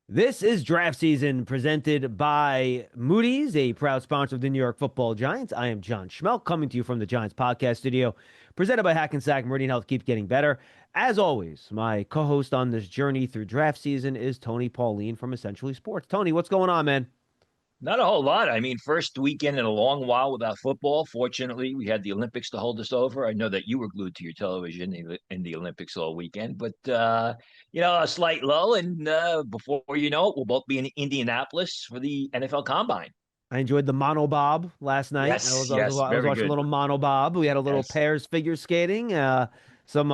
This is draft season presented by Moody's, a proud sponsor of the New York Football Giants. I am John Schmelk coming to you from the Giants podcast studio, presented by Hackensack Meridian Health. Keep getting better. As always, my co-host on this journey through draft season is Tony Pauline from Essentially Sports. Tony, what's going on, man? Not a whole lot. I mean, first weekend in a long while without football. Fortunately, we had the Olympics to hold us over. I know that you were glued to your television in the Olympics all weekend, but a slight lull, and before you know it, we'll both be in Indianapolis for the NFL Combine. I enjoyed the monobob last night. I Yes, was I was yes, I was very watching a good. little monobob. We had a little Yes, pairs figure skating. Some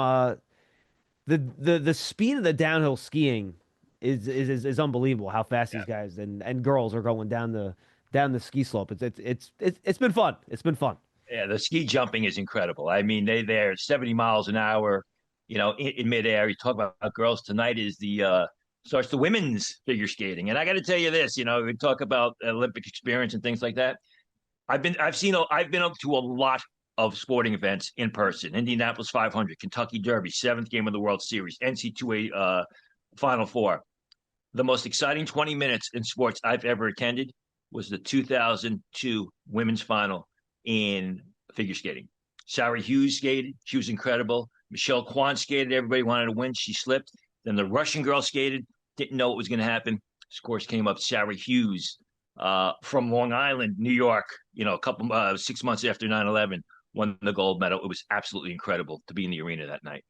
the speed of the downhill skiing is unbelievable. How fast yeah. these guys and girls are going down the ski slope. It's been fun. It's been fun. Yeah, the ski jumping is incredible. I mean, they're 70 miles an hour, in midair. You talk about girls tonight is the starts the women's figure skating. And I got to tell you this, we talk about Olympic experience and things like that. I've been up to a lot of sporting events in person. Indianapolis 500, Kentucky Derby, seventh game of the World Series, NC2A Final Four. The most exciting 20 minutes in sports I've ever attended was the 2002 women's final in figure skating. Sarah Hughes skated. She was incredible. Michelle Kwan skated. Everybody wanted to win. She slipped. Then the Russian girl skated. Didn't know what was going to happen. Of course, came up Sarah Hughes from Long Island, New York, a couple 6 months after 9/11, won the gold medal. It was absolutely incredible to be in the arena that night.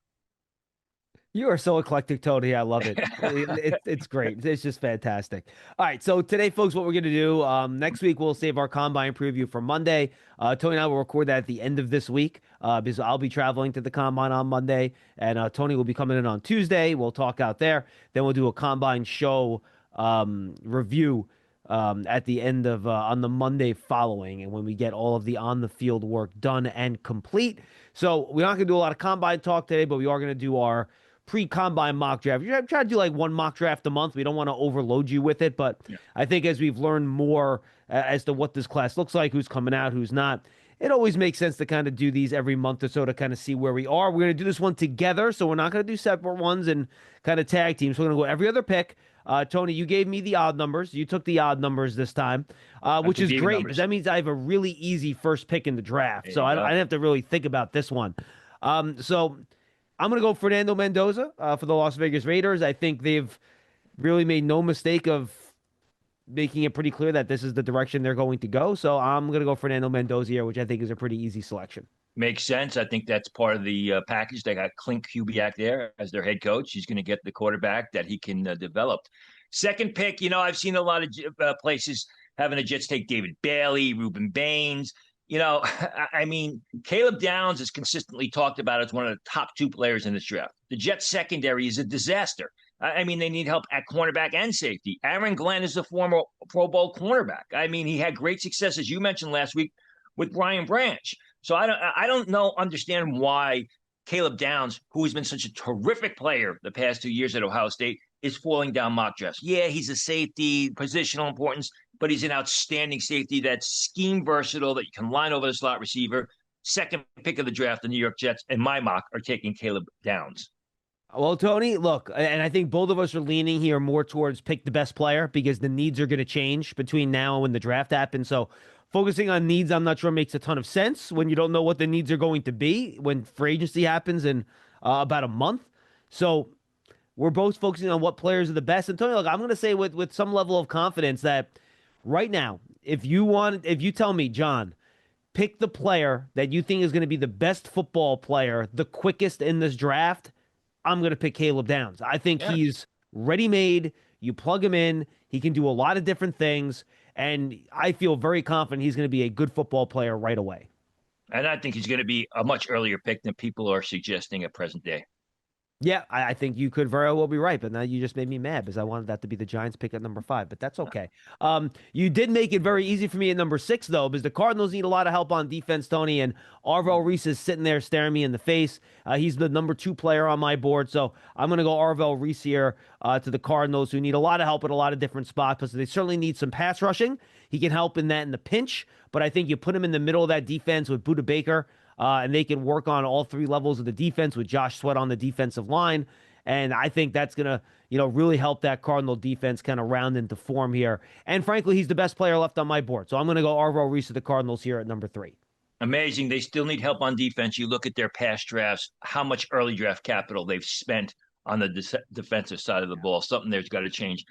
You are so eclectic, Tony. I love it. It's great. It's just fantastic. All right. So today, folks, what we're going to do next week, we'll save our combine preview for Monday. Tony and I will record that at the end of this week because I'll be traveling to the combine on Monday, and Tony will be coming in on Tuesday. We'll talk out there. Then we'll do a combine show review at the end of on the Monday following, and when we get all of the on the field work done and complete. So we're not going to do a lot of combine talk today, but we are going to do our pre-combine mock draft. You're trying to do like one mock draft a month. We don't want to overload you with it, but Yeah. I think as we've learned more as to what this class looks like, who's coming out, who's not, it always makes sense to kind of do these every month or so to kind of see where we are. We're going to do this one together, so we're not going to do separate ones and kind of tag teams. We're going to go every other pick. Tony, you gave me the odd numbers. You took the odd numbers this time, I which took is the even great because numbers. that means I have a really easy first pick in the draft. There So you I go. didn't have to really think about this one. So I'm going to go Fernando Mendoza for the Las Vegas Raiders. I think they've really made no mistake of making it pretty clear that this is the direction they're going to go. So I'm going to go Fernando Mendoza here, which I think is a pretty easy selection. Makes sense. I think that's part of the package. They got Clint Kubiak there as their head coach. He's going to get the quarterback that he can develop. Second pick, I've seen a lot of places having the Jets take David Bailey, Reuben Baines. I mean, Caleb Downs is consistently talked about as one of the top two players in this draft. The Jets secondary is a disaster. I mean, they need help at cornerback and safety. Aaron Glenn is the former Pro Bowl cornerback. I mean, he had great success, as you mentioned last week, with Brian Branch. So I don't know understand why Caleb Downs, who has been such a terrific player the past 2 years at Ohio State, is falling down mock drafts. Yeah, he's a safety, positional importance, but he's an outstanding safety that's scheme versatile that you can line over the slot receiver. Second pick of the draft, the New York Jets and my mock are taking Caleb Downs. Well, Tony, look, and I think both of us are leaning here more towards pick the best player because the needs are going to change between now and when the draft happens. So focusing on needs, I'm not sure makes a ton of sense when you don't know what the needs are going to be when free agency happens in about a month. So we're both focusing on what players are the best. And Tony, look, I'm going to say with some level of confidence that right now, if you tell me, John, pick the player that you think is going to be the best football player, the quickest in this draft, I'm going to pick Caleb Downs. I think Yeah. he's ready made. You plug him in, he can do a lot of different things. And I feel very confident he's going to be a good football player right away. And I think he's going to be a much earlier pick than people are suggesting at present day. Yeah, I think you could very well be right, but now you just made me mad because I wanted that to be the Giants pick at number 5, but that's okay. You did make it very easy for me at number 6, though, because the Cardinals need a lot of help on defense, Tony, and Arvell Reese is sitting there staring me in the face. He's the number 2 player on my board, so I'm going to go Arvell Reese here to the Cardinals, who need a lot of help at a lot of different spots, because they certainly need some pass rushing. He can help in that in the pinch, but I think you put him in the middle of that defense with Buda Baker, and they can work on all 3 levels of the defense with Josh Sweat on the defensive line. And I think that's going to, really help that Cardinal defense kind of round into form here. And frankly, he's the best player left on my board. So I'm going to go Arvo Reese of the Cardinals here at number 3. Amazing. They still need help on defense. You look at their past drafts, how much early draft capital they've spent on the defensive side of the ball. Something there's got to change.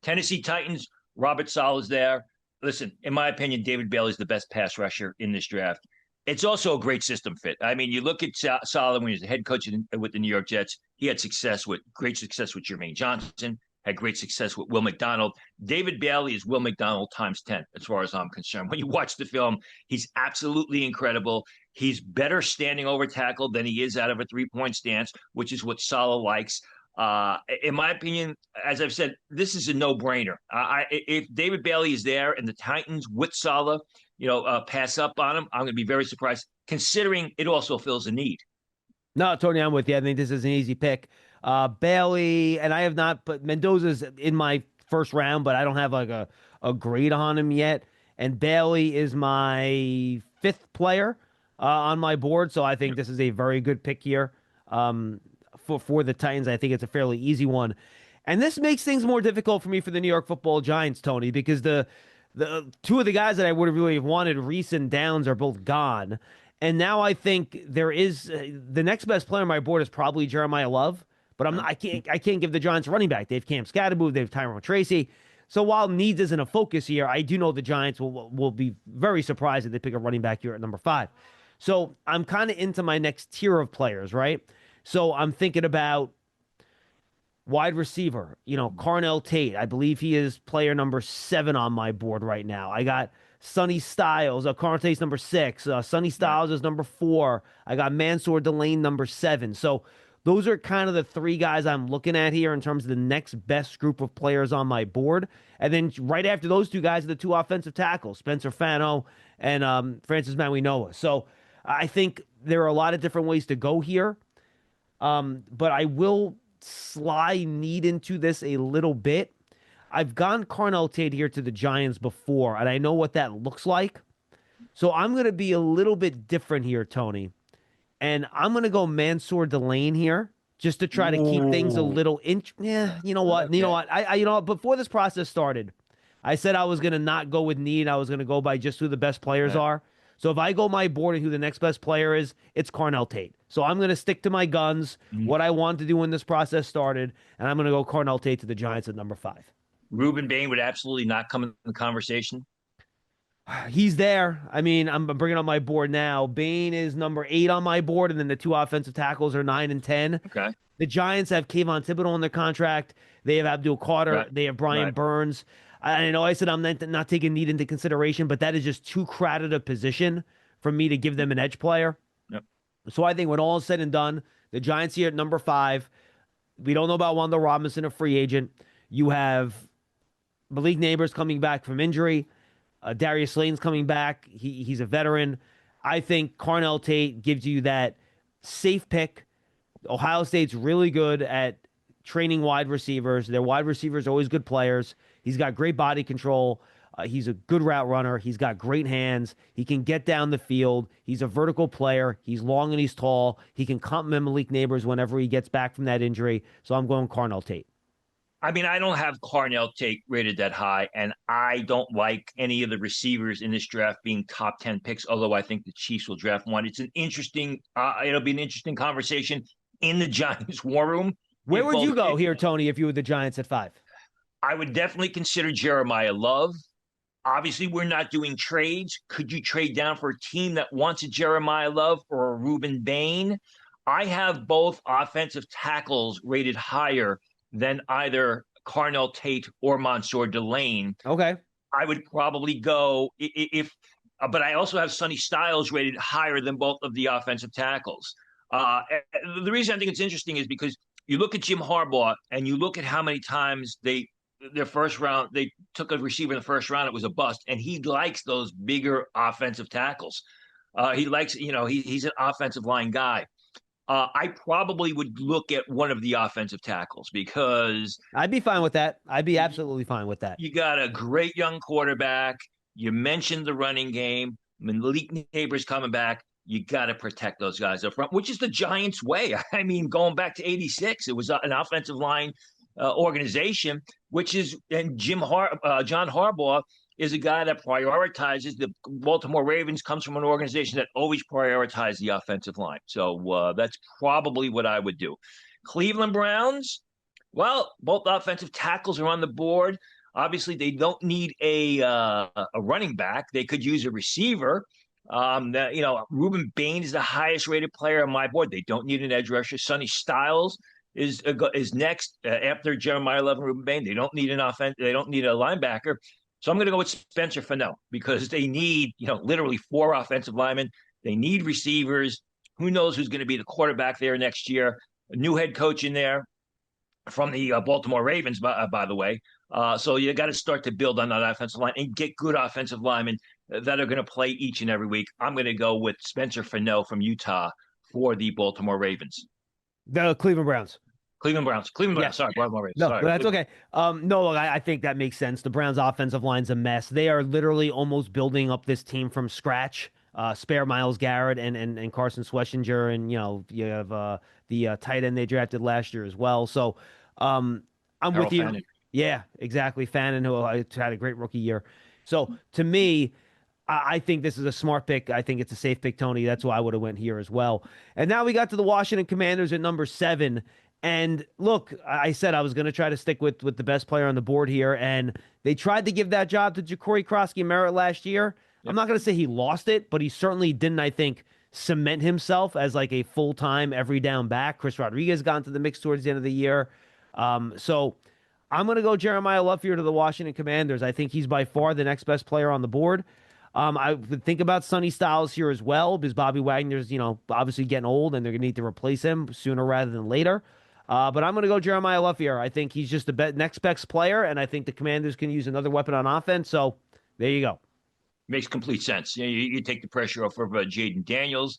Tennessee Titans, Robert Sala's there. Listen, in my opinion, David Bailey's the best pass rusher in this draft. It's also a great system fit. I mean, you look at Salah when he was the head coach with the New York Jets. He had great success with Jermaine Johnson, had great success with Will McDonald. David Bailey is Will McDonald times 10, as far as I'm concerned. When you watch the film, he's absolutely incredible. He's better standing over tackle than he is out of a three-point stance, which is what Salah likes. In my opinion, as I've said, this is a no-brainer. If David Bailey is there and the Titans with Salah, pass up on him, I'm going to be very surprised, considering it also fills a need. No, Tony, I'm with you. I think this is an easy pick. Bailey, and I have not, but Mendoza's in my first round, but I don't have like a grade on him yet. And Bailey is my 5th player on my board, so I think this is a very good pick here for the Titans. I think it's a fairly easy one. And this makes things more difficult for me for the New York Football Giants, Tony, because the two of the guys that I would have really wanted, Reese and Downs, are both gone. And now I think there is the next best player on my board is probably Jeremiah Love, but I can't give the Giants a running back. They have Cam Scatterbo, they have Tyrone Tracy. So while needs isn't a focus here, I do know the Giants will be very surprised if they pick a running back here at number 5. So I'm kind of into my next tier of players, right? So I'm thinking about wide receiver, Carnell Tate. I believe he is player number 7 on my board right now. I got Sonny Styles. Carnell Tate's number 6. Sonny Styles is number 4. I got Mansour Delane number 7. So those are kind of the 3 guys I'm looking at here in terms of the next best group of players on my board. And then right after those 2 guys are the 2 offensive tackles, Spencer Fano and Francis Mauigoa. So I think there are a lot of different ways to go here. But I will slide need into this a little bit. I've gone Carnell Tate here to the Giants before, and I know what that looks like. So I'm going to be a little bit different here, Tony. And I'm going to go Mansour Delane here just to try to keep things a little yeah, you know what? Okay. You know what? Before this process started, I said I was going to not go with need. I was going to go by just who the best players are. So if I go my board and who the next best player is, it's Carnell Tate. So I'm going to stick to my guns, what I wanted to do when this process started, and I'm going to go Carnell Tate to the Giants at number 5. Ruben Bain would absolutely not come in the conversation. He's there. I mean, I'm bringing up my board now. Bain is number 8 on my board, and then the 2 offensive tackles are 9 and 10. Okay. The Giants have Kayvon Thibodeau on their contract. They have Abdul Carter. Right. They have Brian Burns. I know I said I'm not taking need into consideration, but that is just too crowded a position for me to give them an edge player. Yep. So I think when all is said and done, the Giants here at number 5. We don't know about Wanda Robinson, a free agent. You have Malik Neighbors coming back from injury. Darius Slayton's coming back. He's a veteran. I think Carnell Tate gives you that safe pick. Ohio State's really good at training wide receivers. Their wide receivers are always good players. He's got great body control. He's a good route runner. He's got great hands. He can get down the field. He's a vertical player. He's long and he's tall. He can complement Malik Neighbors whenever he gets back from that injury. So I'm going Carnell Tate. I mean, I don't have Carnell Tate rated that high, and I don't like any of the receivers in this draft being top 10 picks, although I think the Chiefs will draft one. It's an interesting, it'll be an interesting conversation in the Giants war room. Where would you go here, Tony, if you were the Giants at 5? I would definitely consider Jeremiah Love. Obviously, we're not doing trades. Could you trade down for a team that wants a Jeremiah Love or a Ruben Bain? I have both offensive tackles rated higher than either Carnell Tate or Mansour Delane. Okay. I would probably go but I also have Sonny Styles rated higher than both of the offensive tackles. The reason I think it's interesting is because you look at Jim Harbaugh and you look at how many times their first round, they took a receiver in the first round, it was a bust, and he likes those bigger offensive tackles. He likes, he's an offensive line guy. I probably would look at one of the offensive tackles because I'd be fine with that. I'd be absolutely fine with that. You got a great young quarterback. You mentioned the running game. Malik Neighbors coming back. you got to protect those guys up front, which is the Giants' way. I mean, going back to '86, it was an offensive line organization, which is and John Harbaugh is a guy that prioritizes the Baltimore Ravens. Comes from an organization that always prioritized the offensive line, so that's probably what I would do. Cleveland Browns. Well, both offensive tackles are on the board. Obviously, they don't need a running back. They could use a receiver. Ruben Bain is the highest rated player on my board. They don't need an edge rusher. Sonny Styles is next after Jeremiah Love and Ruben Bain. They don't need an offense. They don't need a linebacker. So I'm going to go with Spencer Fennell because they need literally 4 offensive linemen. They need receivers. Who knows who's going to be the quarterback there next year? A new head coach in there from the Baltimore Ravens, by the way. So you got to start to build on that offensive line and get good offensive linemen that are going to play each and every week. I'm going to go with Spencer Fennell from Utah for the Baltimore Ravens. The Cleveland Browns. Cleveland Browns. Cleveland Browns. Sorry, Baltimore Ravens. No, Sorry, that's Cleveland. okay. No, look, I think that makes sense. The Browns' offensive line's a mess. They are literally almost building up this team from scratch. Spare Myles Garrett and Carson Schlesinger, and you have the tight end they drafted last year as well. So I'm Harold with you. Fannin. Yeah, exactly. Fannin, who had a great rookie year. So to me, I think this is a smart pick. I think it's a safe pick, Tony. That's why I would have went here as well. And now we got to the Washington Commanders at number 7. And look, I said I was going to try to stick with the best player on the board here, and they tried to give that job to Ja'Cory Krosky-Merritt last year. Yep. I'm not going to say he lost it, but he certainly didn't, I think, cement himself as like a full-time every down back. Chris Rodriguez got into the mix towards the end of the year. So I'm going to go Jeremiah Love here to the Washington Commanders. I think he's by far the next best player on the board. I would think about Sonny Styles here as well because Bobby Wagner's, obviously getting old and they're going to need to replace him sooner rather than later. But I'm going to go Jeremiah Love here. I think he's just the next best player, and I think the Commanders can use another weapon on offense. So there you go. Makes complete sense. You take the pressure off of Jaden Daniels.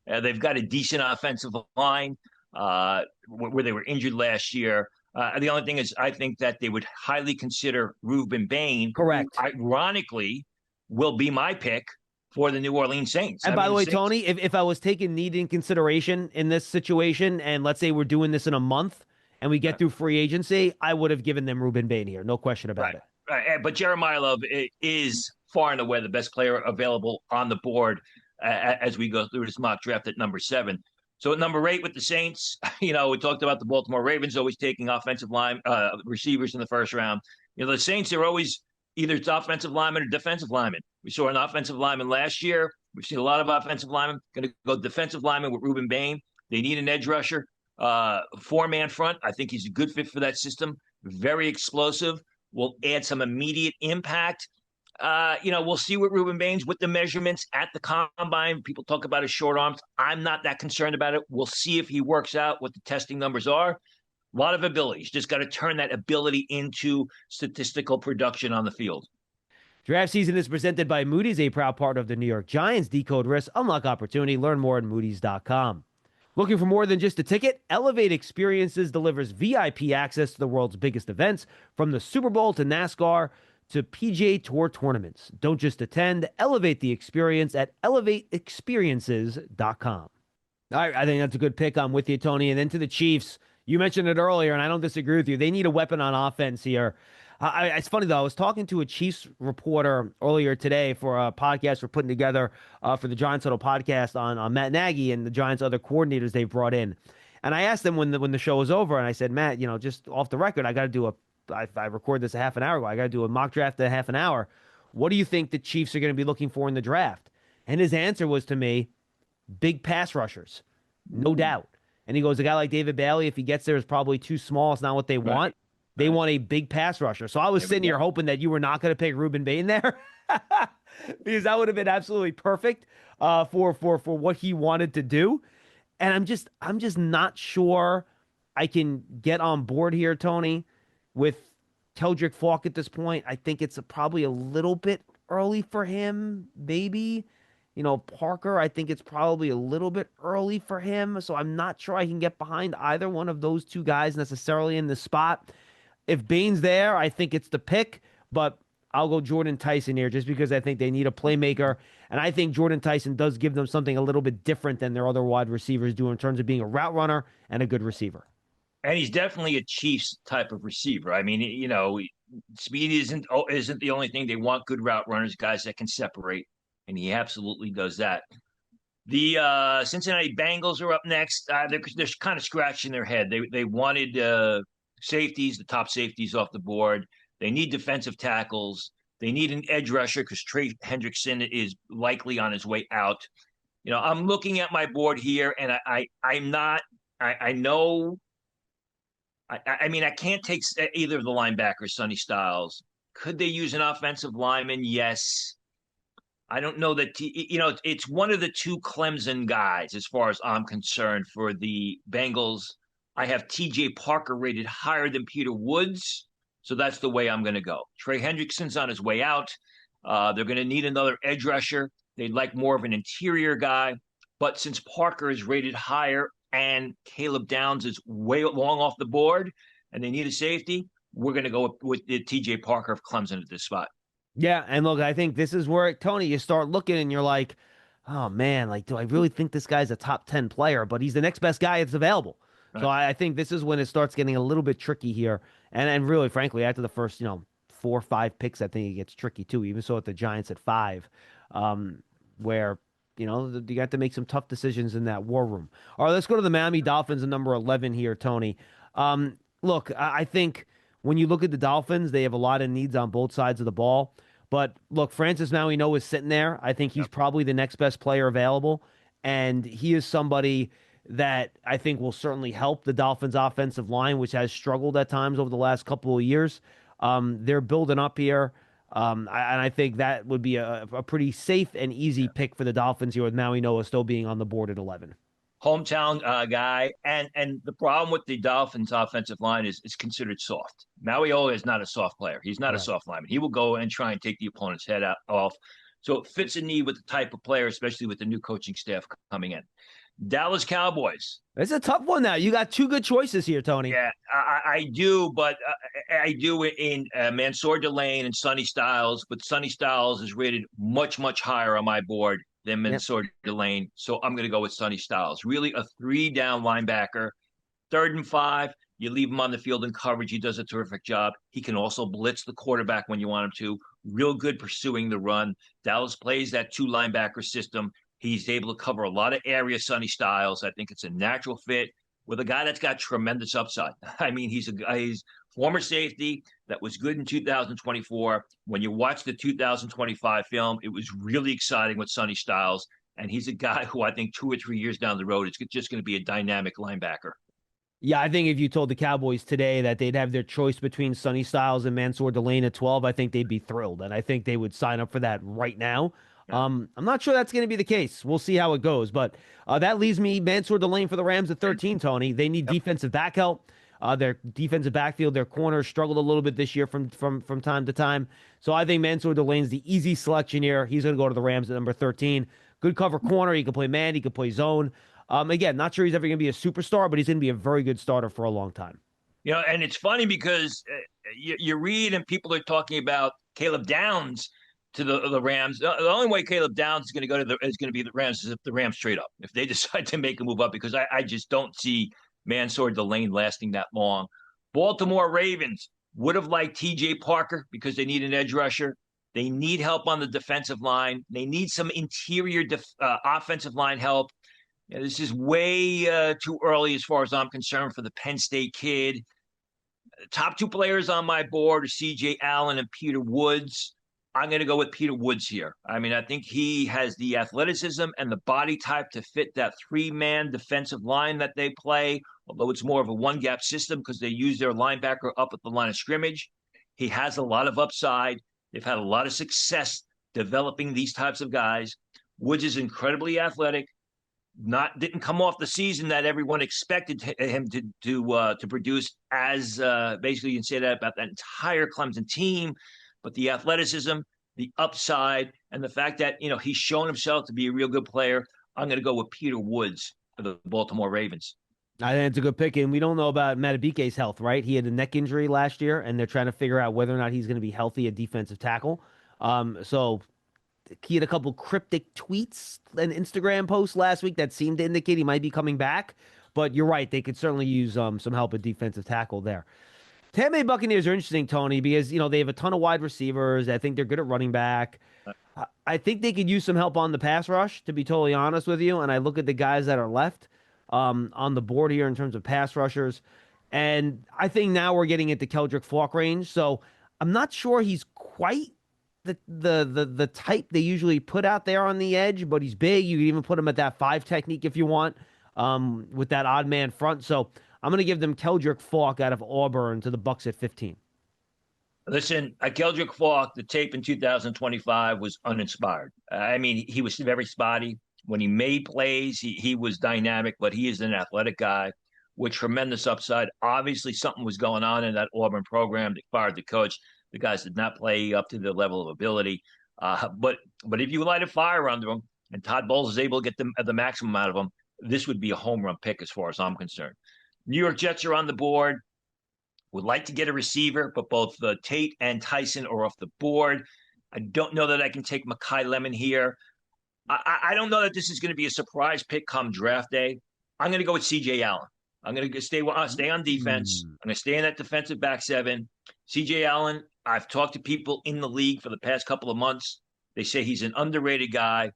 They've got a decent offensive line where they were injured last year. The only thing is, I think that they would highly consider Ruben Bain, Correct. who ironically will be my pick for the New Orleans Saints. And by the way, Tony, if I was taking need in consideration in this situation, and let's say we're doing this in a month and we get through free agency, I would have given them Ruben Bain here. No question about it. Right. But Jeremiah Love is far and away the best player available on the board as we go through this mock draft at number 7. So at number 8 with the Saints, we talked about the Baltimore Ravens always taking offensive line receivers in the first round. The Saints are always either it's offensive lineman or defensive lineman. We saw an offensive lineman last year. We've seen a lot of offensive linemen. Going to go defensive lineman with Ruben Bain. They need an edge rusher, 4-man front. I think he's a good fit for that system. Very explosive. Will add some immediate impact. We'll see what Ruben Bain's with the measurements at the combine. People talk about his short arms. I'm not that concerned about it. We'll see if he works out what the testing numbers are. A lot of abilities. Just got to turn that ability into statistical production on the field. Draft season is presented by Moody's, a proud partner of the New York Giants. Decode risk, unlock opportunity. Learn more at Moody's.com. Looking for more than just a ticket? Elevate Experiences delivers VIP access to the world's biggest events, from the Super Bowl to NASCAR to PGA Tour tournaments. Don't just attend, elevate the experience at elevateexperiences.com. All right, I think that's a good pick. I'm with you, Tony. And then to the Chiefs. You mentioned it earlier, and I don't disagree with you. They need a weapon on offense here. It's funny, though. I was talking to a Chiefs reporter earlier today for a podcast we're putting together for the Giants Huddle podcast on Matt Nagy and the Giants' other coordinators they've brought in. And I asked them when the show was over, and I said, Matt, just off the record, I got to do I recorded this a half an hour ago. I got to do a mock draft in a half an hour. What do you think the Chiefs are going to be looking for in the draft? And his answer was to me, big pass rushers, no doubt. And he goes, a guy like David Bailey, if he gets there, is probably too small. It's not what they want. They want a big pass rusher. So I was sitting here hoping that you were not going to pick Ruben Bain there because that would have been absolutely perfect for what he wanted to do. And I'm just not sure I can get on board here, Tony, with Keldrick Falk at this point. I think it's probably a little bit early for him, maybe. Parker, I think it's probably a little bit early for him. So I'm not sure I can get behind either one of those two guys necessarily in the spot. If Bain's there, I think it's the pick. But I'll go Jordan Tyson here just because I think they need a playmaker. And I think Jordan Tyson does give them something a little bit different than their other wide receivers do in terms of being a route runner and a good receiver. And he's definitely a Chiefs type of receiver. I mean, speed isn't the only thing. They want good route runners, guys that can separate, and he absolutely does that. The Cincinnati Bengals are up next. They're kind of scratching their head. They wanted safeties, the top safeties off the board. They need defensive tackles. They need an edge rusher because Trey Hendrickson is likely on his way out. I'm looking at my board here, and I'm not. I know. I mean, I can't take either of the linebackers, Sonny Styles. Could they use an offensive lineman? Yes. I don't know that it's one of the two Clemson guys as far as I'm concerned for the Bengals. I have TJ Parker rated higher than Peter Woods, so that's the way I'm going to go. Trey Hendrickson's on his way out. They're going to need another edge rusher. They'd like more of an interior guy, but since Parker is rated higher and Caleb Downs is way long off the board, and they need a safety, we're going to go with the TJ Parker of Clemson at this spot. Yeah, and look, I think this is where Tony, you start looking and you're like, oh man, like, do I really think this guy's a top 10 player? But he's the next best guy that's available. So Right. I think this is when it starts getting a little bit tricky here. And really, frankly, after the first, 4 or 5 picks, I think it gets tricky too. Even so, at the Giants at 5, where you got to make some tough decisions in that war room. All right, let's go to the Miami Dolphins at number 11 here, Tony. Look, I think when you look at the Dolphins, they have a lot of needs on both sides of the ball. But look, Francis Mauigoa is sitting there. I think he's Yep. probably the next best player available, and he is somebody that I think will certainly help the Dolphins' offensive line, which has struggled at times over the last couple of years. They're building up here, and I think that would be a pretty safe and easy pick for the Dolphins here with Mauigoa still being on the board at 11. Hometown guy, and the problem with the Dolphins' offensive line is it's considered soft. Mauigoa is not a soft player. He's not a Right. soft lineman. He will go and try and take the opponent's head off. So it fits a need with the type of player, especially with the new coaching staff coming in. Dallas Cowboys. It's a tough one now. You got two good choices here, Tony. Yeah, I do, but I do it in Mansour Delane and Sonny Styles, but Sonny Styles is rated much, much higher on my board than Yep. Mansour Delane. So I'm going to go with Sonny Styles. Really a 3-down linebacker. 3rd and 5, you leave him on the field in coverage. He does a terrific job. He can also blitz the quarterback when you want him to. Real good pursuing the run. Dallas plays that 2 linebacker system. He's able to cover a lot of area, Sonny Styles. I think it's a natural fit with a guy that's got tremendous upside. I mean, he's former safety that was good in 2024. When you watch the 2025 film, it was really exciting with Sonny Styles. And he's a guy who I think 2 or 3 years down the road, it's just going to be a dynamic linebacker. Yeah, I think if you told the Cowboys today that they'd have their choice between Sonny Styles and Mansour Delane at 12, I think they'd be thrilled. And I think they would sign up for that right now. Yeah. I'm not sure that's going to be the case. We'll see how it goes. But that leaves me Mansour Delane for the Rams at 13, Tony. They need Yep. defensive back help. Their defensive backfield, their corners struggled a little bit this year from time to time. So I think Mansour Delane's the easy selection here. He's going to go to the Rams at number 13. Good cover corner. He can play man. He can play zone. Again, not sure he's ever going to be a superstar, but he's going to be a very good starter for a long time. And it's funny because you read and people are talking about Caleb Downs to the Rams. The only way Caleb Downs is going to is going to be the Rams is if the Rams trade up. If they decide to make a move up, because I just don't see Mansour Delane lasting that long. Baltimore Ravens would have liked TJ Parker because they need an edge rusher. They need help on the defensive line. They need some interior offensive line help. Yeah, this is way too early as far as I'm concerned for the Penn State kid. The top 2 players on my board are CJ Allen and Peter Woods. I'm going to go with Peter Woods here. I mean, I think he has the athleticism and the body type to fit that 3-man defensive line that they play, although it's more of a one-gap system because they use their linebacker up at the line of scrimmage. He has a lot of upside. They've had a lot of success developing these types of guys. Woods is incredibly athletic. Didn't come off the season that everyone expected him to produce, as basically you can say that about that entire Clemson team. But the athleticism, the upside, and the fact that he's shown himself to be a real good player, I'm going to go with Peter Woods for the Baltimore Ravens. I think it's a good pick, and we don't know about Matabike's health, right? He had a neck injury last year, and they're trying to figure out whether or not he's going to be healthy at defensive tackle. So he had a couple cryptic tweets and Instagram posts last week that seemed to indicate he might be coming back. But you're right; they could certainly use some help at defensive tackle there. Tampa Bay Buccaneers are interesting, Tony, because they have a ton of wide receivers. I think they're good at running back. I think they could use some help on the pass rush, to be totally honest with you. And I look at the guys that are left on the board here in terms of pass rushers. And I think now we're getting into Keldrick Falk range. So I'm not sure he's quite the type they usually put out there on the edge, but he's big. You can even put him at that five technique if you want, with that odd man front. So I'm going to give them Keldrick Falk out of Auburn to the Bucks at 15. Listen, Keldrick Falk, the tape in 2025 was uninspired. I mean, he was very spotty. When he made plays, he was dynamic, but he is an athletic guy with tremendous upside. Obviously, something was going on in that Auburn program. They fired the coach. The guys did not play up to their level of ability. But if you light a fire under him and Todd Bowles is able to get the maximum out of him, this would be a home run pick as far as I'm concerned. New York Jets are on the board. Would like to get a receiver, but both Tate and Tyson are off the board. I don't know that I can take Makai Lemon here. I don't know that this is going to be a surprise pick come draft day. I'm going to go with C.J. Allen. I'm going to stay on defense. Mm. I'm going to stay in that defensive back seven. C.J. Allen, I've talked to people in the league for the past couple of months. They say he's an underrated guy.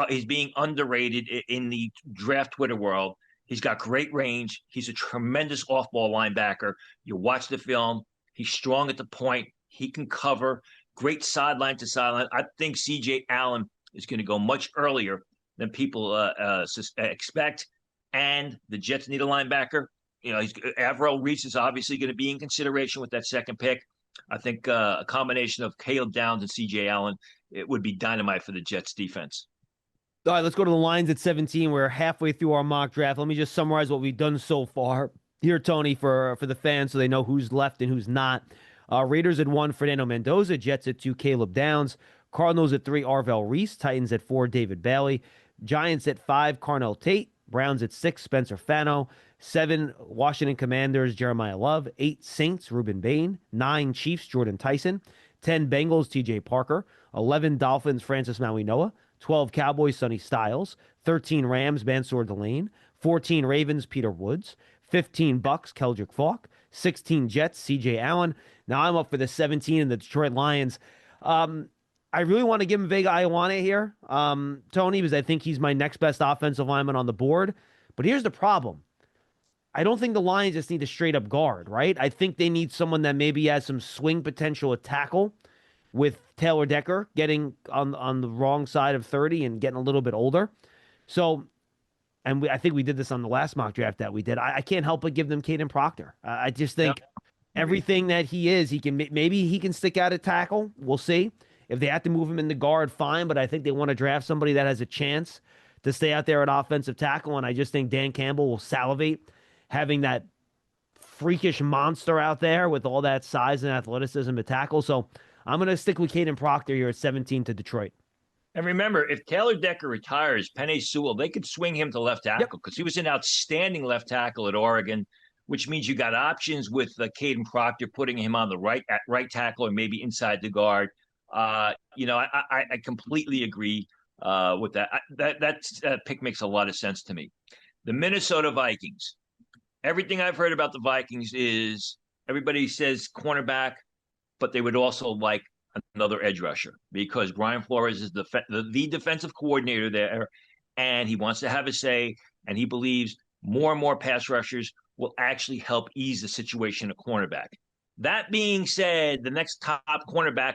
He's being underrated in the draft Twitter world. He's got great range. He's a tremendous off-ball linebacker. You watch the film. He's strong at the point. He can cover. Great sideline to sideline. I think C.J. Allen is going to go much earlier than people expect. And the Jets need a linebacker. Avril Reese is obviously going to be in consideration with that second pick. I think a combination of Caleb Downs and C.J. Allen, it would be dynamite for the Jets defense. All right, let's go to the lines at 17. We're halfway through our mock draft. Let me just summarize what we've done so far here, Tony, for the fans so they know who's left and who's not. Raiders at 1, Fernando Mendoza. Jets at 2, Caleb Downs. Cardinals at 3, Arvell Reese. Titans at 4, David Bailey. Giants at 5, Carnell Tate. Browns at 6, Spencer Fano. 7, Washington Commanders, Jeremiah Love. 8, Saints, Ruben Bain. 9, Chiefs, Jordan Tyson. 10, Bengals, TJ Parker. 11, Dolphins, Francis Maui Noah. 12, Cowboys, Sonny Styles. 13, Rams, Mansour Delane. 14, Ravens, Peter Woods. 15, Bucks, Keldrick Falk. 16, Jets, CJ Allen. Now I'm up for the 17 in the Detroit Lions. I really want to give him Vega Ioane here, Tony, because I think he's my next best offensive lineman on the board. But here's the problem. I don't think the Lions just need a straight up guard, right? I think they need someone that maybe has some swing potential at tackle, with Taylor Decker getting on the wrong side of 30 and getting a little bit older. So, I think we did this on the last mock draft that we did. I can't help but give them Caden Proctor. I just think everything that he is, maybe he can stick out at tackle. We'll see. If they have to move him in the guard, fine. But I think they want to draft somebody that has a chance to stay out there at offensive tackle. And I just think Dan Campbell will salivate having that freakish monster out there with all that size and athleticism to tackle. So I'm going to stick with Caden Proctor here at 17 to Detroit. And remember, if Taylor Decker retires, Penei Sewell, they could swing him to left Yep. tackle because he was an outstanding left tackle at Oregon, which means you got options with Caden Proctor putting him on the right tackle or maybe inside the guard. I completely agree with that. That pick makes a lot of sense to me. The Minnesota Vikings. Everything I've heard about the Vikings is everybody says cornerback, but they would also like another edge rusher because Brian Flores is the defensive coordinator there, and he wants to have a say, and he believes more and more pass rushers will actually help ease the situation at cornerback. That being said, the next top cornerback,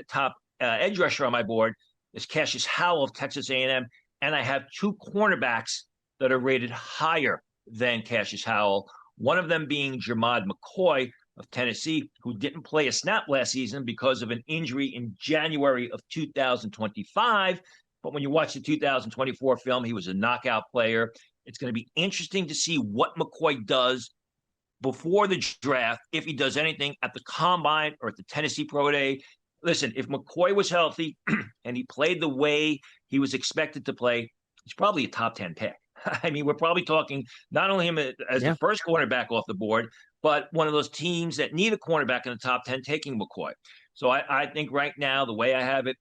top edge rusher on my board is Cassius Howell of Texas A&M, and I have 2 cornerbacks that are rated higher than Cassius Howell, one of them being Jermod McCoy of Tennessee, who didn't play a snap last season because of an injury in January of 2025. But when you watch the 2024 film, he was a knockout player. It's going to be interesting to see what McCoy does before the draft, if he does anything at the combine or at the Tennessee Pro Day. Listen, if McCoy was healthy and he played the way he was expected to play, he's probably a top 10 pick. I mean, we're probably talking not only him as the Yeah. first cornerback off the board, but one of those teams that need a cornerback in the top 10 taking McCoy. So I think right now, the way I have it,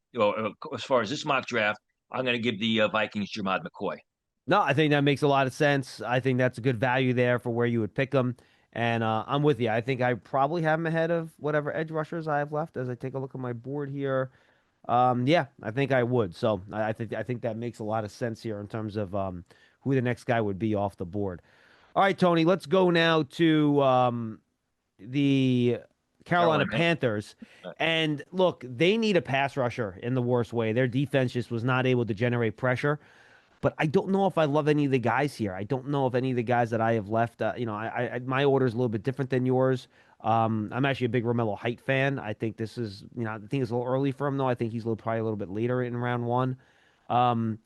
as far as this mock draft, I'm going to give the Vikings Jermod McCoy. No, I think that makes a lot of sense. I think that's a good value there for where you would pick them. And I'm with you. I think I probably have him ahead of whatever edge rushers I have left as I take a look at my board here. Yeah, I think I would. So I think that makes a lot of sense here in terms of who the next guy would be off the board. All right, Tony, let's go now to the Carolina Carolina Panthers. Panthers. And look, they need a pass rusher in the worst way. Their defense just was not able to generate pressure. But I don't know if I love any of the guys here. I don't know if any of the guys that I have left. My order is a little bit different than yours. I'm actually a big Romello Height fan. I think this is, I think it's a little early for him though. I think he's probably a little bit later in round one. Um,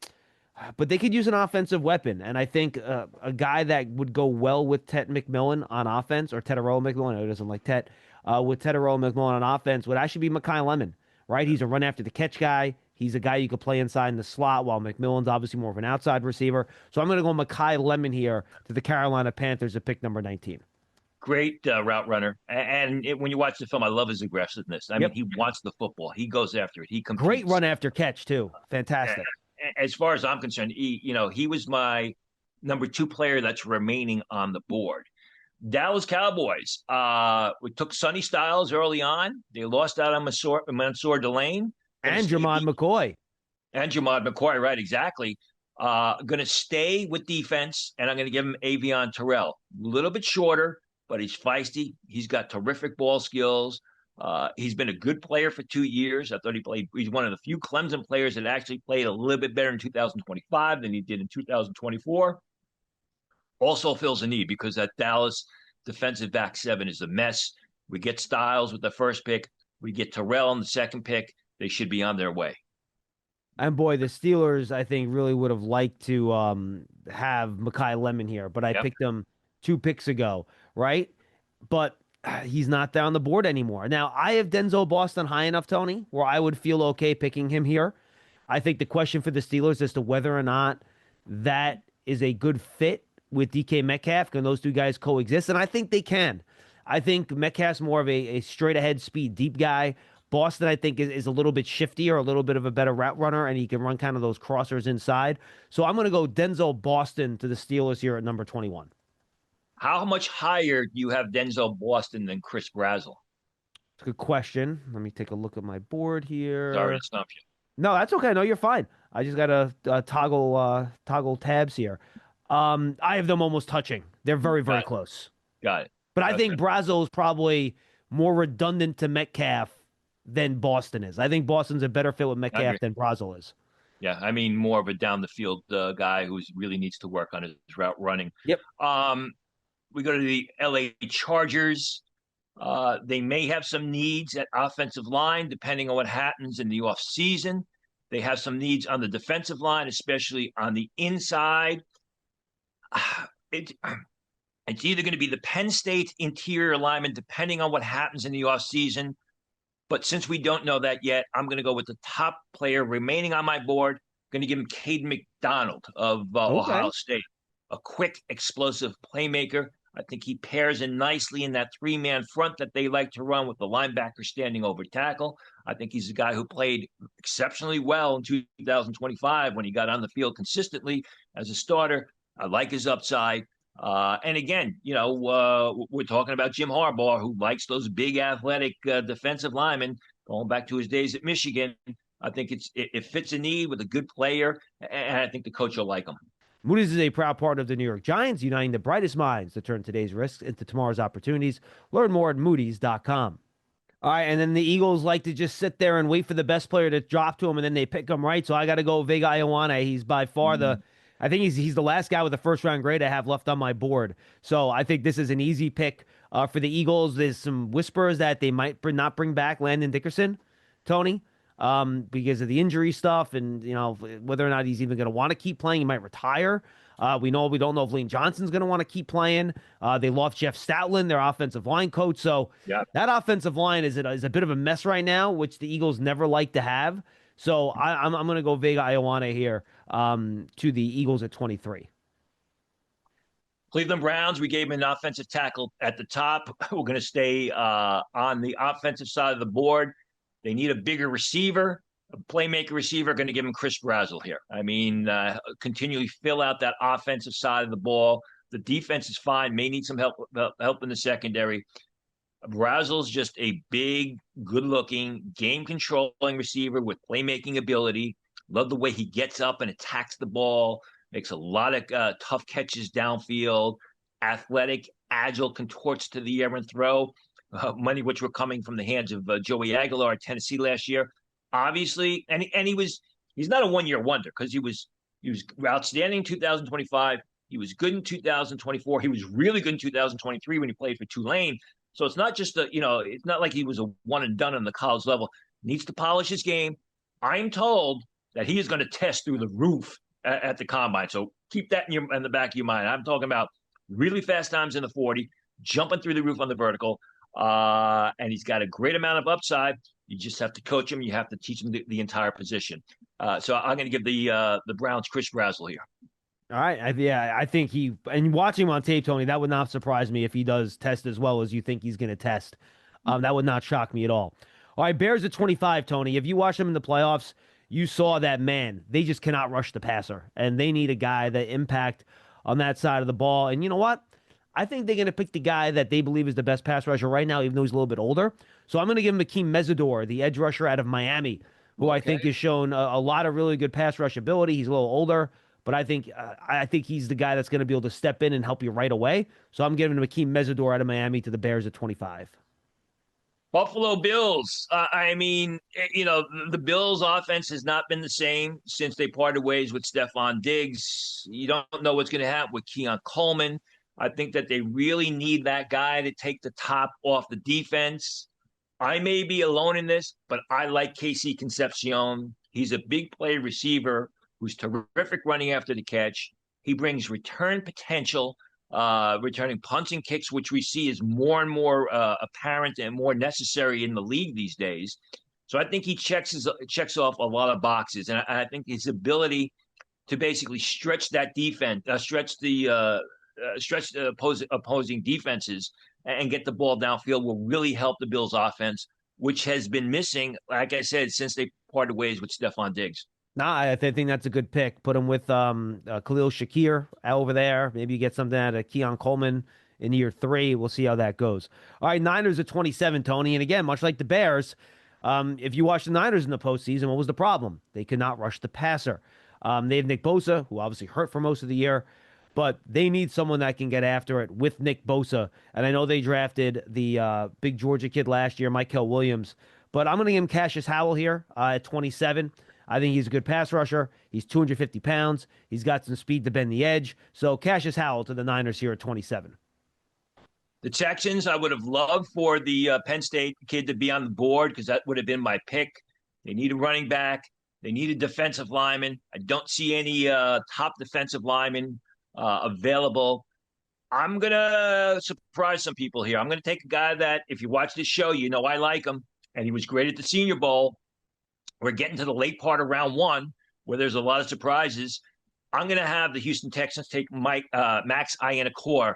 but they could use an offensive weapon, and I think a guy that would go well with Ted McMillan on offense, or Tedero McMillan, I know he doesn't like Ted, with Tedero McMillan on offense would actually be Mekhi Lemon, right? He's a run after the catch guy. He's a guy you could play inside in the slot, while McMillan's obviously more of an outside receiver. So I'm going to go Mekhi Lemon here to the Carolina Panthers at pick number 19. Great route runner. When you watch the film, I love his aggressiveness. I mean, Yep. he wants the football. He goes after it. He Great competes. run after catch, too. Fantastic. As far as I'm concerned, he was my number two player that's remaining on the board. Dallas Cowboys. We took Sonny Styles early on. They lost out on Mansour Delane. And Jermod McCoy. And Jamad McCoy, right? Exactly. Going to stay with defense, and I'm going to give him Avion Terrell. A little bit shorter, but he's feisty. He's got terrific ball skills. He's been a good player for 2 years. I thought he's one of the few Clemson players that actually played a little bit better in 2025 than he did in 2024. Also fills a need because that Dallas defensive back seven is a mess. We get Styles with the first pick. We get Terrell in the second pick. They should be on their way. And boy, the Steelers, I think, really would have liked to have Mekhi Lemon here, but I Yep. picked him 2 picks ago, right? But he's not there on the board anymore. Now, I have Denzel Boston high enough, Tony, where I would feel okay picking him here. I think the question for the Steelers as to whether or not that is a good fit with DK Metcalf, can those two guys coexist? And I think they can. I think Metcalf's more of a straight ahead speed deep guy. Boston, I think, is a little bit shiftier, a little bit of a better route runner, and he can run kind of those crossers inside. So I'm going to go Denzel Boston to the Steelers here at number 21. How much higher do you have Denzel Boston than Chris Brazel? It's a good question. Let me take a look at my board Sorry here. to stump you. No, that's okay. No, you're fine. I just got to toggle tabs here. I have them almost touching. They're very, very Got it. close. Got it. But I Okay. think Brazel is probably more redundant to Metcalf than Boston is. I think Boston's a better fit with I agree. Metcalf than Brazel is. Yeah, I mean more of a down the field guy who really needs to work on his route running. Yep. Um, we go to the LA Chargers. They may have some needs at offensive line depending on what happens in the offseason. They have some needs on the defensive line, especially on the inside. It, it's either going to be the Penn State interior lineman, depending on what happens in the offseason. But since we don't know that yet, I'm going to go with the top player remaining on my board. I'm going to give him Cade McDonald of Okay. Ohio State, a quick, explosive playmaker. I think he pairs in nicely in that three-man front that they like to run with the linebacker standing over tackle. I think he's a guy who played exceptionally well in 2025 when he got on the field consistently as a starter. I like his upside. And again, we're talking about Jim Harbaugh, who likes those big athletic defensive linemen going back to his days at Michigan. I think it fits a need with a good player, and I think the coach will like him. Moody's is a proud part of the New York Giants, uniting the brightest minds to turn today's risks into tomorrow's opportunities. Learn more at Moody's.com. All right, and then the Eagles like to just sit there and wait for the best player to drop to them, and then they pick him right. So I got to go Vega Ioane. He's by far I think he's the last guy with a first round grade I have left on my board. So I think this is an easy pick for the Eagles. There's some whispers that they might not bring back Landon Dickerson, Tony, because of the injury stuff, and whether or not he's even going to want to keep playing. He might retire. We don't know if Lane Johnson's going to want to keep playing. They lost Jeff Stoutland, their offensive line coach. So Yeah. that offensive line is a bit of a mess right now, which the Eagles never like to have. So I'm going to go Vega Ioane here to the Eagles at 23. Cleveland Browns, we gave him an offensive tackle at the top. We're going to stay on the offensive side of the board. They need a bigger receiver, a playmaker receiver. Going to give him Chris Brazzell here. I mean, continually fill out that offensive side of the ball. The defense is fine. May need some help in the secondary. Brazzell's just a big, good-looking, game-controlling receiver with playmaking ability. Love the way he gets up and attacks the ball. Makes a lot of tough catches downfield. Athletic, agile, contorts to the air and throw. Money which were coming from the hands of Joey Aguilar at Tennessee last year. Obviously, and he's not a 1 year wonder because he was outstanding in 2025. He was good in 2024. He was really good in 2023 when he played for Tulane. So it's not just it's not like he was a one and done on the college level. Needs to polish his game. I'm told that he is going to test through the roof at the combine. So keep that in the back of your mind. I'm talking about really fast times in the 40, jumping through the roof on the vertical. And he's got a great amount of upside. You just have to coach him. You have to teach him the entire position. So I'm going to give the Browns Chris Brazzell here. All right. Yeah, I think and watching him on tape, Tony, that would not surprise me if he does test as well as you think he's going to test. That would not shock me at all. All right, Bears at 25, Tony. If you watch them in the playoffs, you saw that, man, they just cannot rush the passer, and they need a guy that impact on that side of the ball. And you know what? I think they're going to pick the guy that they believe is the best pass rusher right now, even though he's a little bit older. So I'm going to give him Akeem Mesidor, the edge rusher out of Miami, who I think Okay. has shown a lot of really good pass rush ability. He's a little older, but I think he's the guy that's going to be able to step in and help you right away. So I'm giving him Akeem Mesidor out of Miami to the Bears at 25. Buffalo Bills. I mean, the Bills' offense has not been the same since they parted ways with Stephon Diggs. You don't know what's going to happen with Keon Coleman. I think that they really need that guy to take the top off the defense. I may be alone in this, but I like Casey Concepcion. He's a big play receiver who's terrific running after the catch. He brings return potential, returning punts and kicks, which we see is more and more apparent and more necessary in the league these days. So I think he checks off a lot of boxes, and I think his ability to basically stretch that defense, stretch the opposing defenses, and get the ball downfield will really help the Bills' offense, which has been missing, like I said, since they parted ways with Stephon Diggs. Nah, think that's a good pick. Put him with Khalil Shakir over there. Maybe you get something out of Keon Coleman in year three. We'll see how that goes. All right, Niners at 27, Tony. And again, much like the Bears, if you watch the Niners in the postseason, what was the problem? They could not rush the passer. They have Nick Bosa, who obviously hurt for most of the year, but they need someone that can get after it with Nick Bosa. And I know they drafted the big Georgia kid last year, Michael Williams, but I'm going to give him Cassius Howell here at 27. I think he's a good pass rusher. He's 250 pounds. He's got some speed to bend the edge. So Cassius Howell to the Niners here at 27. The Texans, I would have loved for the Penn State kid to be on the board because that would have been my pick. They need a running back. They need a defensive lineman. I don't see any top defensive linemen available. I'm going to surprise some people here. I'm going to take a guy that, if you watch this show, you know I like him, and he was great at the Senior Bowl. We're getting to the late part of round one where there's a lot of surprises. I'm going to have the Houston Texans take Max Iannacore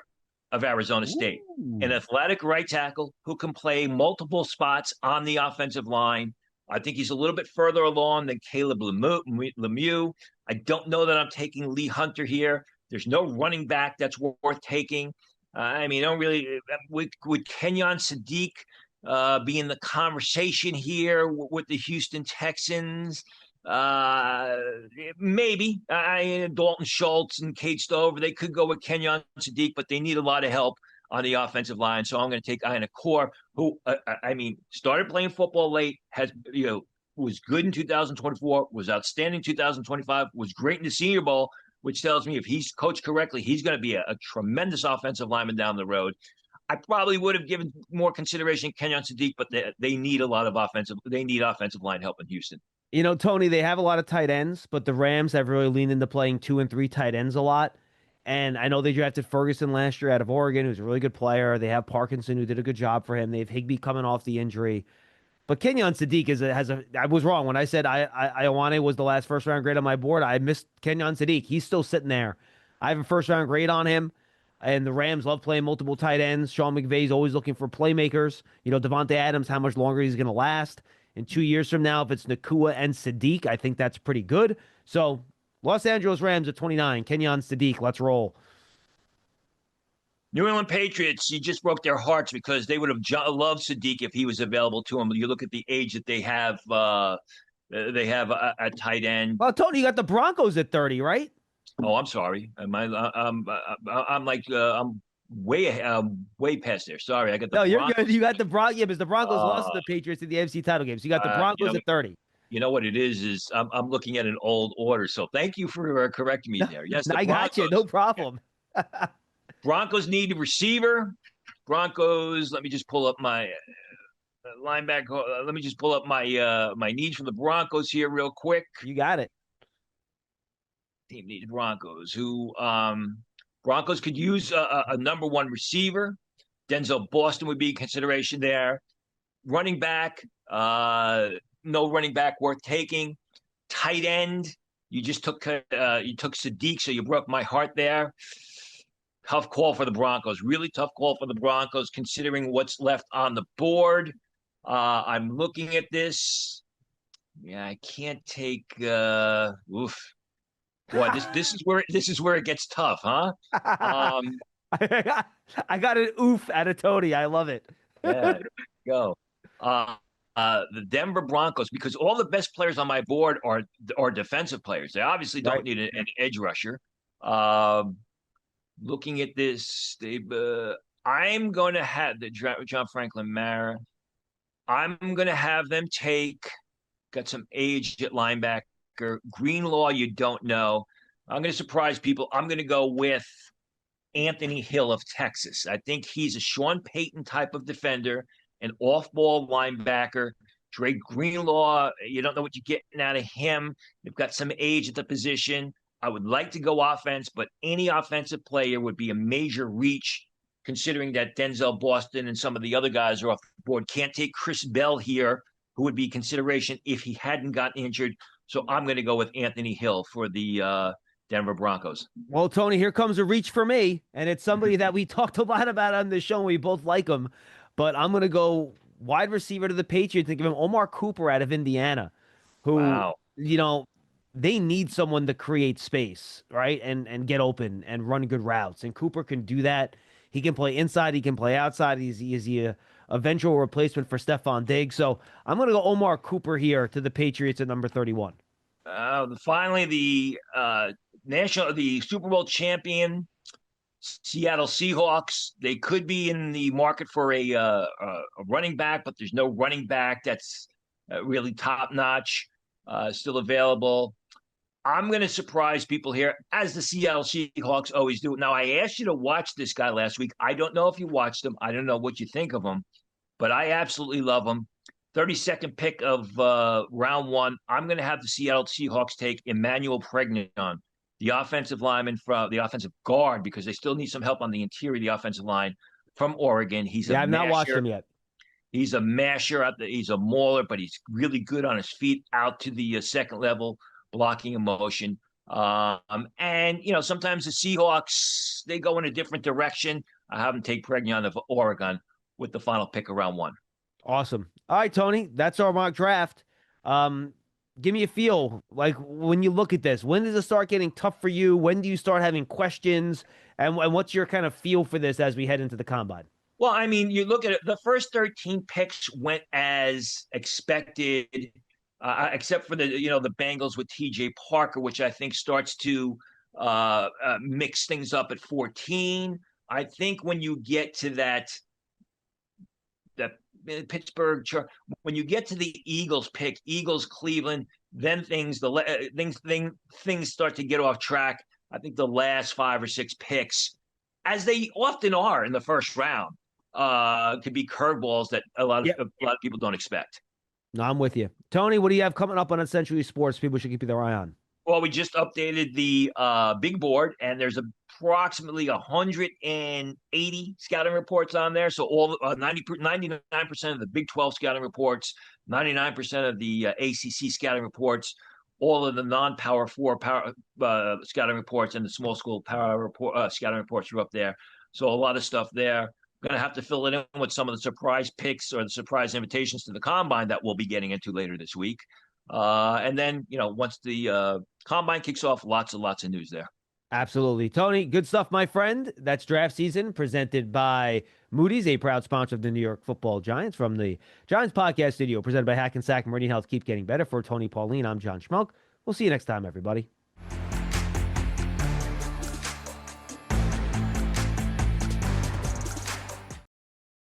of Arizona State, an Ooh. athletic right tackle who can play multiple spots on the offensive line. I think he's a little bit further along than Caleb Lemieux. I don't know that I'm taking Lee Hunter here. There's no running back that's worth taking. I mean, I don't really would Kenyon Sadiq be in the conversation here with the Houston Texans? Uh, Maybe. Dalton Schultz and Kate Stover, they could go with Kenyon Sadiq, but they need a lot of help on the offensive line. So I'm going to take Ian Core, who I mean started playing football late, has was good in 2024, was outstanding in 2025, was great in the Senior Bowl, which tells me if he's coached correctly, he's going to be a tremendous offensive lineman down the road. I probably would have given more consideration to Kenyon Sadiq, but they need a lot of offensive line help in Houston. You know, Tony, they have a lot of tight ends, but the Rams have really leaned into playing 2 and 3 tight ends a lot. And I know they drafted Ferguson last year out of Oregon, who's a really good player. They have Parkinson, who did a good job for him. They have Higbee coming off the injury. But Kenyon Sadiq I was wrong when I said Ioane was the last first round grade on my board. I missed Kenyon Sadiq. He's still sitting there. I have a first round grade on him. And the Rams love playing multiple tight ends. Sean McVay's always looking for playmakers. Devontae Adams, how much longer he's going to last. In 2 years from now, if it's Nakua and Sadiq, I think that's pretty good. So, Los Angeles Rams at 29. Kenyon Sadiq, let's roll. New England Patriots, you just broke their hearts because they would have loved Sadiq if he was available to them. You look at the age that they have. They have a tight end. Well, Tony, you got the Broncos at 30, right? Oh, I'm sorry. I'm like I'm way past there. Sorry, I got the No, you're good. Broncos. You got the Broncos. Yeah, because the Broncos lost Uh, to the Patriots in the AFC title game. So you got the uh, you Broncos know, at 30. you know what it is I'm looking at an old order. So thank you for correcting me No, there. Yes, no, the I got you. No Broncos. problem. Broncos need a receiver. Broncos. Let me just pull up my linebacker. Let me just pull up my needs for the Broncos here real quick. You got it. Team needs Broncos. Broncos could use a number one receiver. Denzel Boston would be a consideration there. Running back, no running back worth taking. Tight end, you took Sadiq, so you broke my heart there. Tough call for the Broncos. Really tough call for the Broncos, considering what's left on the board. I'm looking at this. Yeah, I can't take. Oof. Boy, this is where it gets tough, huh? Um, I got an oof out of Tony. I love it. yeah, go. Uh, the Denver Broncos, because all the best players on my board are defensive players. They obviously don't Right. need an edge rusher. Um, Looking at this, I'm going to have the John Franklin Mara. I'm going to have them take. Got some age at linebacker. Greenlaw, you don't know. I'm going to surprise people. I'm going to go with Anthony Hill of Texas. I think he's a Sean Payton type of defender, an off-ball linebacker. Dre Greenlaw, you don't know what you're getting out of him. They've got some age at the position. I would like to go offense, but any offensive player would be a major reach, considering that Denzel Boston and some of the other guys are off the board. Can't take Chris Bell here, who would be consideration if he hadn't gotten injured. So I'm going to go with Anthony Hill for the Denver Broncos. Well, Tony, here comes a reach for me, and it's somebody that we talked a lot about on this show, and we both like him. But I'm going to go wide receiver to the Patriots and give him Omar Cooper out of Indiana, who, Wow. they need someone to create space, right? And get open and run good routes. And Cooper can do that. He can play inside, he can play outside. He's a eventual replacement for Stephon Diggs. So I'm going to go Omar Cooper here to the Patriots at number 31. Finally, the Super Bowl champion Seattle Seahawks. They could be in the market for a running back, but there's no running back that's really top notch still available. I'm going to surprise people here, as the Seattle Seahawks always do. Now, I asked you to watch this guy last week. I don't know if you watched him. I don't know what you think of him, but I absolutely love him. 32nd pick of round one. I'm going to have the Seattle Seahawks take Emmanuel Pregnon, the offensive lineman from the offensive guard, because they still need some help on the interior of the offensive line from Oregon. He's a Yeah, I've not watched masher. him yet. He's a masher out there. He's a mauler, but he's really good on his feet out to the second level, blocking in motion. And sometimes the Seahawks, they go in a different direction. I have them take Pregnon of Oregon with the final pick of round one. Awesome. All right, Tony, that's our mock draft. Give me a feel. Like when you look at this, when does it start getting tough for you? When do you start having questions? And what's your kind of feel for this as we head into the combine? Well, I mean, you look at it, the first 13 picks went as expected, except for the Bengals with TJ Parker, which I think starts to mix things up at 14. I think when you get to that Pittsburgh, when you get to the Eagles pick, Eagles, Cleveland, then things start to get off track. I think the last 5 or 6 picks, as they often are in the first round, could be curveballs that a lot of people don't expect. No, I'm with you. Tony, what do you have coming up on Essentially Sports people should keep their eye on? Well, we just updated the big board, and there's approximately 180 scouting reports on there. So all 99% of the Big 12 scouting reports, 99% of the ACC scouting reports, all of the non-power four power scouting reports and the small school power report scouting reports are up there. So a lot of stuff there. Going to have to fill it in with some of the surprise picks or the surprise invitations to the combine that we'll be getting into later this week. And then, once the combine kicks off, lots and lots of news there. Absolutely. Tony, good stuff, my friend. That's draft season presented by Moody's, a proud sponsor of the New York Football Giants from the Giants Podcast Studio, presented by Hackensack Meridian Health. Keep getting better. For Tony Pauline, I'm John Schmelk. We'll see you next time, everybody.